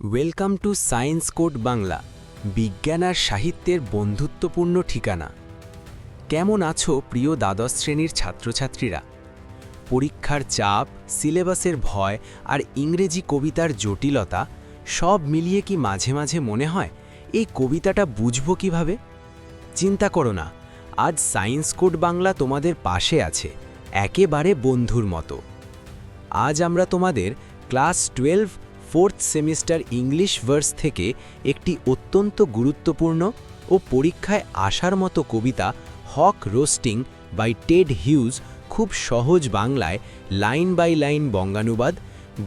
Welcome to science code Bangla, বিজ্ঞান আর সাহিত্যের বন্ধুত্বপূর্ণ ঠিকানা। কেমন আছো প্রিয় দ্বাদশ শ্রেণীর ছাত্রছাত্রীরা? পরীক্ষার চাপ, সিলেবাসের ভয় আর ইংরেজি কবিতার জটিলতা সব মিলিয়ে কি মাঝে মাঝে মনে হয় এই কবিতাটা বুঝব কিভাবে? চিন্তা করো না, আজ সায়েন্স কোড বাংলা তোমাদের পাশে আছে, একেবারে বন্ধুর মতো। আজ আমরা তোমাদের class 12 4th semester English verse থেকে একটি অত্যন্ত গুরুত্বপূর্ণ ও পরীক্ষায় আসার মতো কবিতা hawk roosting by Ted Hughes খুব সহজ বাংলায় লাইন বাই লাইন বঙ্গানুবাদ,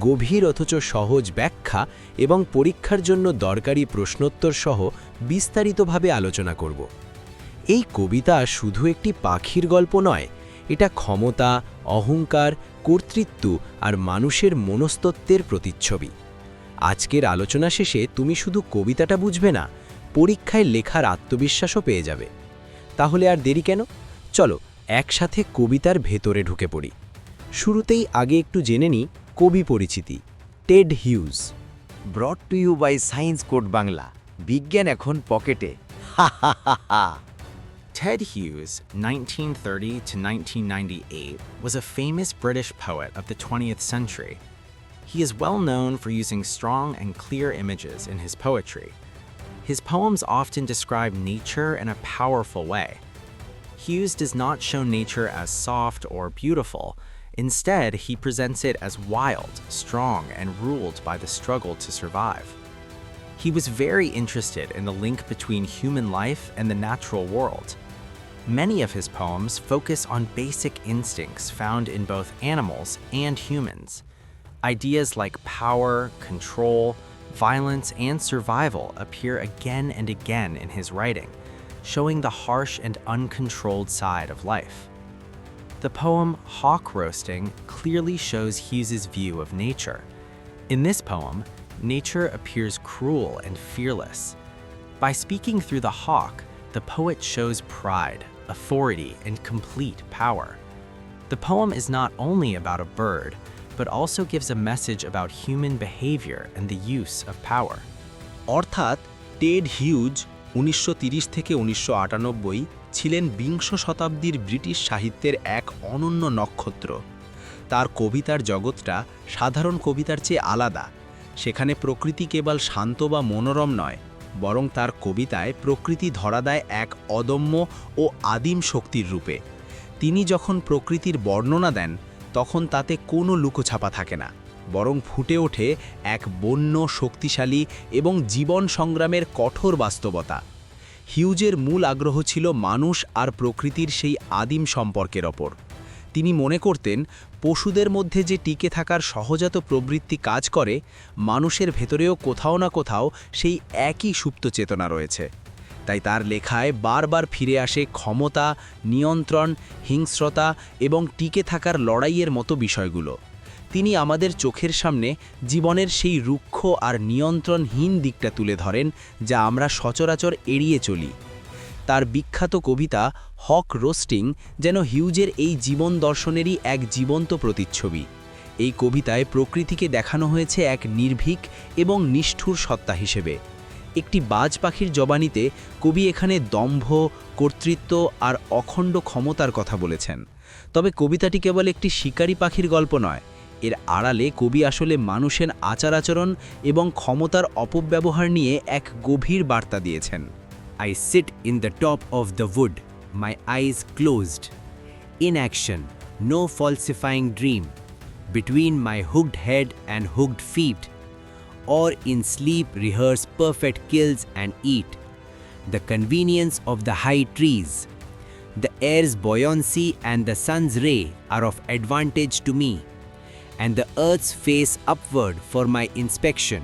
গভীর অথচ সহজ ব্যাখ্যা এবং পরীক্ষার জন্য দরকারি প্রশ্নোত্তর সহ বিস্তারিতভাবে আলোচনা করব। এই কবিতা শুধু একটি পাখির গল্প নয়, এটা ক্ষমতা, অহংকার, কর্তৃত্ব আর মানুষের মনস্তত্ত্বের প্রতিচ্ছবি। আজকের আলোচনা শেষে তুমি শুধু কবিতাটা বুঝবে না, পরীক্ষায় লেখার আত্মবিশ্বাসও পেয়ে যাবে। তাহলে আর দেরি কেন, চলো একসাথে কবিতার ভেতরে ঢুকে পড়ি। শুরুতেই আগে একটু জেনে নিই কবি পরিচিতি। Ted huge. brought to you by science code Bangla, বিজ্ঞান এখন পকেটে। Ted Hughes, 1930 to 1998, was a famous British poet of the 20th century. He is well known for using strong and clear images in his poetry. His poems often describe nature in a powerful way. Hughes does not show nature as soft or beautiful. Instead, he presents it as wild, strong, and ruled by the struggle to survive. He was very interested in the link between human life and the natural world. Many of his poems focus on basic instincts found in both animals and humans. Ideas like power, control, violence, and survival appear again and again in his writing, showing the harsh and uncontrolled side of life. The poem Hawk Roasting clearly shows Hughes's view of nature. In this poem, nature appears cruel and fearless. By speaking through the hawk, the poet shows pride, authority, and complete power. The poem is not only about a bird, but also gives a message about human behavior and the use of power. অর্থাৎ Ted huge 1930 থেকে 1998 ছিলেন বিংশ শতাব্দীর British সাহিত্যের এক অনন্য নক্ষত্র। তার কবিতার জগৎটা সাধারণ কবিতার চেয়ে আলাদা। সেখানে প্রকৃতি কেবল শান্ত বা মনোরম নয়, বরং তার কবিতায় প্রকৃতি ধরা দেয় এক অদম্য ও আদিম শক্তির রূপে। তিনি যখন প্রকৃতির বর্ণনা দেন, তখন তাতে কোনো লুকোছাপা থাকে না, বরং ফুটে ওঠে এক বন্য, শক্তিশালী এবং জীবন সংগ্রামের কঠোর বাস্তবতা। হিউজের মূল আগ্রহ ছিল মানুষ আর প্রকৃতির সেই আদিম সম্পর্কের ওপর। তিনি মনে করতেন, পশুদের মধ্যে যে টিকে থাকার সহজাত প্রবৃত্তি কাজ করে, মানুষের ভেতরেও কোথাও না কোথাও সেই একই সুপ্ত চেতনা রয়েছে। তাই তার লেখায় বারবার ফিরে আসে ক্ষমতা, নিয়ন্ত্রণ, হিংস্রতা এবং টিকে থাকার লড়াইয়ের মতো বিষয়গুলো। তিনি আমাদের চোখের সামনে জীবনের সেই রুক্ষ আর নিয়ন্ত্রণহীন দিকটা তুলে ধরেন, যা আমরা সচরাচর এড়িয়ে চলি। তার বিখ্যাত কবিতা হক রোস্টিং যেন হিউজের এই জীবন দর্শনেরই এক জীবন্ত প্রতিচ্ছবি। এই কবিতায় প্রকৃতিকে দেখানো হয়েছে এক নির্ভীক এবং নিষ্ঠুর সত্তা হিসেবে। একটি বাজ পাখির জবানিতে কবি এখানে দম্ভ, কর্তৃত্ব আর অখণ্ড ক্ষমতার কথা বলেছেন। তবে কবিতাটি কেবল একটি শিকারী পাখির গল্প নয়, এর আড়ালে কবি আসলে মানুষের আচার-আচরণ এবং ক্ষমতার অপব্যবহার নিয়ে এক গভীর বার্তা দিয়েছেন। I sit in the top of the wood, my eyes closed. Inaction, no falsifying dream. Between my hooked head and hooked feet, or in sleep rehearse perfect kills and eat. The convenience of the high trees. The air's buoyancy and the sun's ray are of advantage to me, and the earth's face upward for my inspection.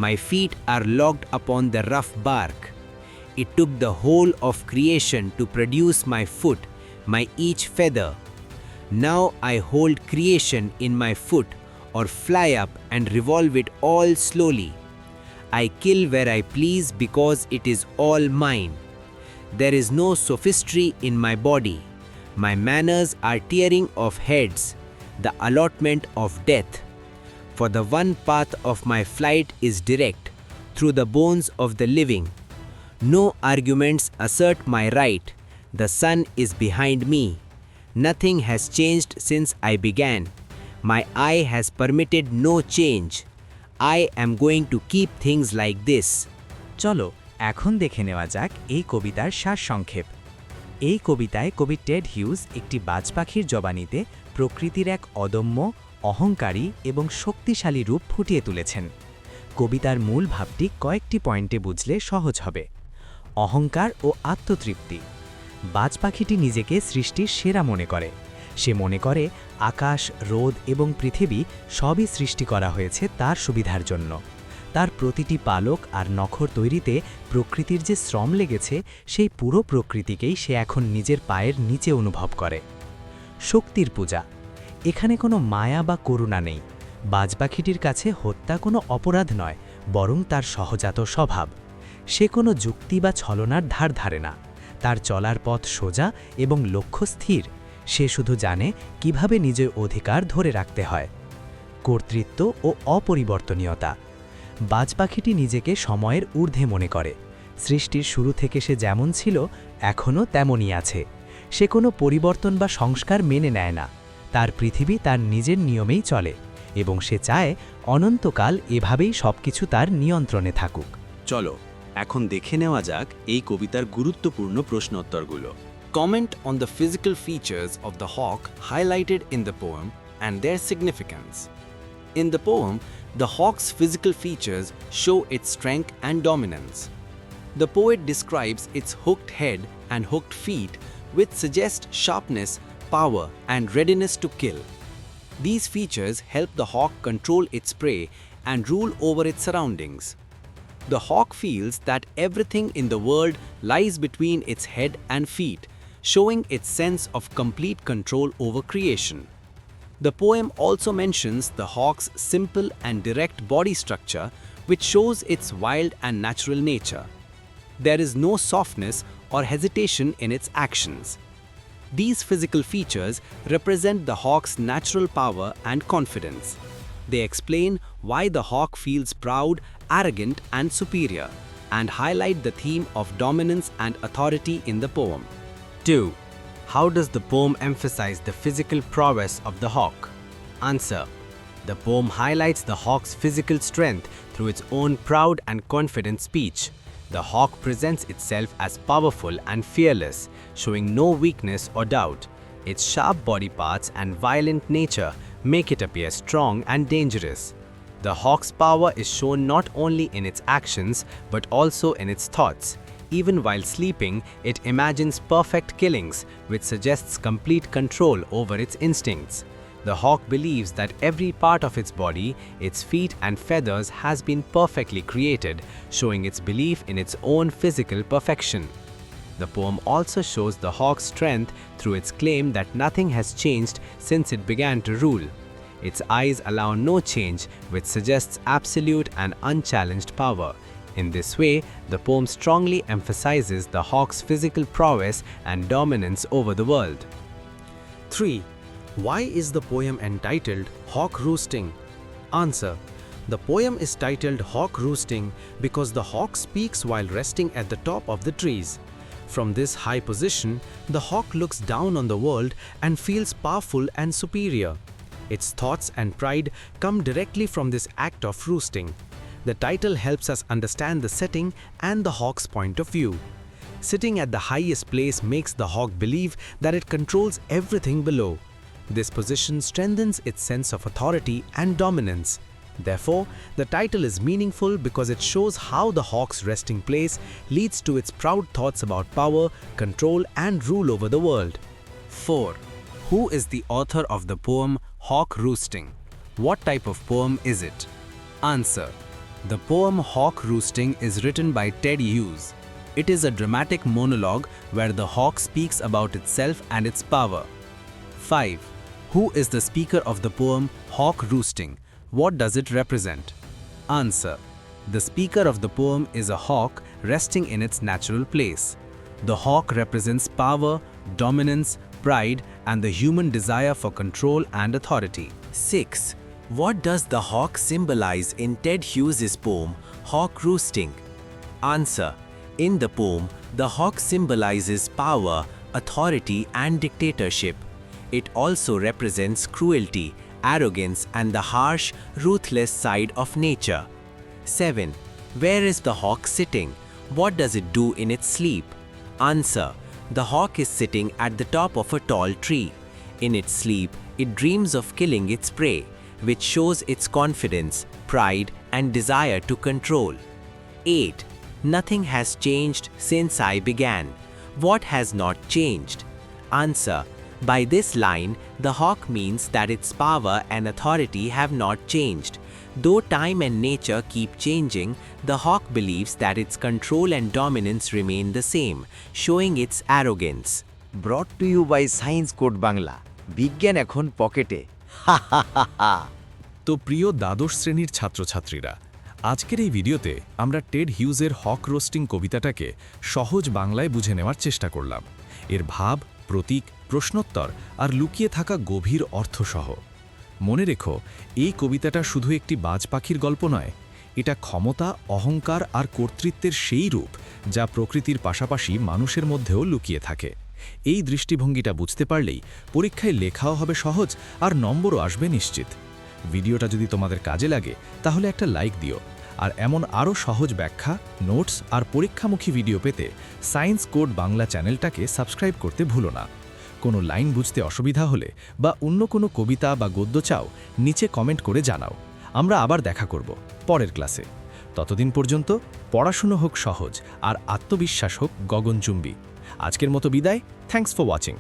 My feet are locked upon the rough bark. It took the whole of creation to produce my foot, my each feather. Now I hold creation in my foot, or fly up and revolve it all slowly. I kill where I please because it is all mine. There is no sophistry in my body. My manners are tearing of heads, the allotment of death. For the one path of my flight is direct, through the bones of the living. No arguments assert my right. The sun is behind me. Nothing has changed since I began. My eye has permitted no change. I am going to keep things like this. চলো এখন দেখে নেওয়া যাক এই কবিতার সারসংক্ষেপ। এই কবিতায় কবি টেড হিউজ একটি বাজ পাখির জবানিতে প্রকৃতির এক অদম্য, অহংকারী এবং শক্তিশালী রূপ ফুটিয়ে তুলেছেন। কবিতার মূল ভাবটি কয়েকটি পয়েন্টে বুঝলে সহজ হবে। অহংকার ও আত্মতৃপ্তি। বাজ পাখিটি নিজেকে সৃষ্টির সেরা মনে করে। সে মনে করে আকাশ, রোদ এবং পৃথিবী সবই সৃষ্টি করা হয়েছে তার সুবিধার জন্য। তার প্রতিটি পালক আর নখর তৈরিতে প্রকৃতির যে শ্রম লেগেছে সেই পুরো প্রকৃতিকেই সে এখন নিজের পায়ের নিচে অনুভব করে। শক্তির পূজা। এখানে কোনো মায়া বা করুণা নেই। বাজ পাখিটির কাছে হত্যা কোনো অপরাধ নয়, বরং তার সহজাত স্বভাব। সে কোনো যুক্তি বা ছলনার ধার ধারে না। তার চলার পথ সোজা এবং লক্ষ্য স্থির। সে শুধু জানে কিভাবে নিজের অধিকার ধরে রাখতে হয়। কর্তৃত্ব ও অপরিবর্তনীয়তা। বাজ পাখিটি নিজেকে সময়ের ঊর্ধ্বে মনে করে। সৃষ্টির শুরু থেকে সে যেমন ছিল এখনও তেমনই আছে। সে কোনো পরিবর্তন বা সংস্কার মেনে নেয় না। তার পৃথিবী তার নিজের নিয়মেই চলে এবং সে চায় অনন্তকাল এভাবেই সবকিছু তার নিয়ন্ত্রণে থাকুক। চলো এখন দেখে নেওয়া যাক এই কবিতার গুরুত্বপূর্ণ প্রশ্নোত্তরগুলো। Comment on the physical features of the hawk highlighted in the poem and their significance. In the poem, the hawk's physical features show its strength and dominance. The poet describes its hooked head and hooked feet, which suggest sharpness, power, and readiness to kill. These features help the hawk control its prey and rule over its surroundings. The hawk feels that everything in the world lies between its head and feet, showing its sense of complete control over creation. The poem also mentions the hawk's simple and direct body structure, which shows its wild and natural nature. There is no softness or hesitation in its actions. These physical features represent the hawk's natural power and confidence. They explain why the hawk feels proud, arrogant, and superior, and highlight the theme of dominance and authority in the poem. 2. How does the poem emphasize the physical prowess of the hawk? Answer. The poem highlights the hawk's physical strength through its own proud and confident speech. The hawk presents itself as powerful and fearless, showing no weakness or doubt. Its sharp body parts and violent nature make it appear strong and dangerous. The hawk's power is shown not only in its actions but also in its thoughts. Even while sleeping, it imagines perfect killings, which suggests complete control over its instincts. The hawk believes that every part of its body, its feet and feathers has been perfectly created, showing its belief in its own physical perfection. The poem also shows the hawk's strength through its claim that nothing has changed since it began to rule. Its eyes allow no change, which suggests absolute and unchallenged power. In this way, the poem strongly emphasizes the hawk's physical prowess and dominance over the world. 3. Why is the poem entitled Hawk Roosting? Answer. The poem is titled Hawk Roosting because the hawk speaks while resting at the top of the trees. From this high position, the hawk looks down on the world and feels powerful and superior. Its thoughts and pride come directly from this act of roosting. The title helps us understand the setting and the hawk's point of view. Sitting at the highest place makes the hawk believe that it controls everything below. This position strengthens its sense of authority and dominance. Therefore, the title is meaningful because it shows how the hawk's resting place leads to its proud thoughts about power, control, and rule over the world. 4. Who is the author of the poem Hawk Roosting? What type of poem is it? Answer. The poem Hawk Roosting is written by Ted Hughes. It is a dramatic monologue where the hawk speaks about itself and its power. 5. Who is the speaker of the poem Hawk Roosting? What does it represent? Answer. The speaker of the poem is a hawk resting in its natural place. The hawk represents power, dominance, pride, and the human desire for control and authority. 6. What does the hawk symbolize in Ted Hughes's poem, Hawk Roosting? Answer. In the poem, the hawk symbolizes power, authority, and dictatorship. It also represents cruelty, arrogance, and the harsh, ruthless side of nature. 7. Where is the hawk sitting? What does it do in its sleep? Answer. The hawk is sitting at the top of a tall tree. In its sleep, it dreams of killing its prey, which shows its confidence, pride, and desire to control. 8. Nothing has changed since I began. What has not changed? Answer. By this line, the hawk means that its power and authority have not changed. Though time and nature keep changing, the hawk believes that its control and dominance remain the same, showing its arrogance. Brought to you by Science Code Bangla. বিজ্ঞান এখন পকেটে। হা হা হা হা। তো প্রিয় দ্বাদশ শ্রেণীর ছাত্রছাত্রীরা, আজকের এই ভিডিওতে আমরা টেড হিউজের হক রোস্টিং কবিতাটাকে সহজ বাংলায় বুঝে নেওয়ার চেষ্টা করলাম, এর ভাব, প্রতীক, প্রশ্নোত্তর আর লুকিয়ে থাকা গভীর অর্থসহ। মনে রেখো, এই কবিতাটা শুধু একটি বাজ পাখির গল্প নয়, এটা ক্ষমতা, অহংকার আর কর্তৃত্বের সেই রূপ যা প্রকৃতির পাশাপাশি মানুষের মধ্যেও লুকিয়ে থাকে। এই দৃষ্টিভঙ্গিটা বুঝতে পারলেই পরীক্ষায় লেখাও হবে সহজ আর নম্বরও আসবে নিশ্চিত। ভিডিওটা যদি তোমাদের কাজে লাগে তাহলে একটা লাইক দিও, আর এমন আরও সহজ ব্যাখ্যা, নোটস আর পরীক্ষামুখী ভিডিও পেতে সায়েন্স কোড বাংলা চ্যানেলটাকে সাবস্ক্রাইব করতে ভুলো না। কোনো লাইন বুঝতে অসুবিধা হলে বা অন্য কোনো কবিতা বা গদ্য চাও, নিচে কমেন্ট করে জানাও। আমরা আবার দেখা করব পরের ক্লাসে। ততদিন পর্যন্ত পড়াশুনো হোক সহজ আর আত্মবিশ্বাস হোক গগনচুম্বী। আজকের মতো বিদায়। Thanks for watching.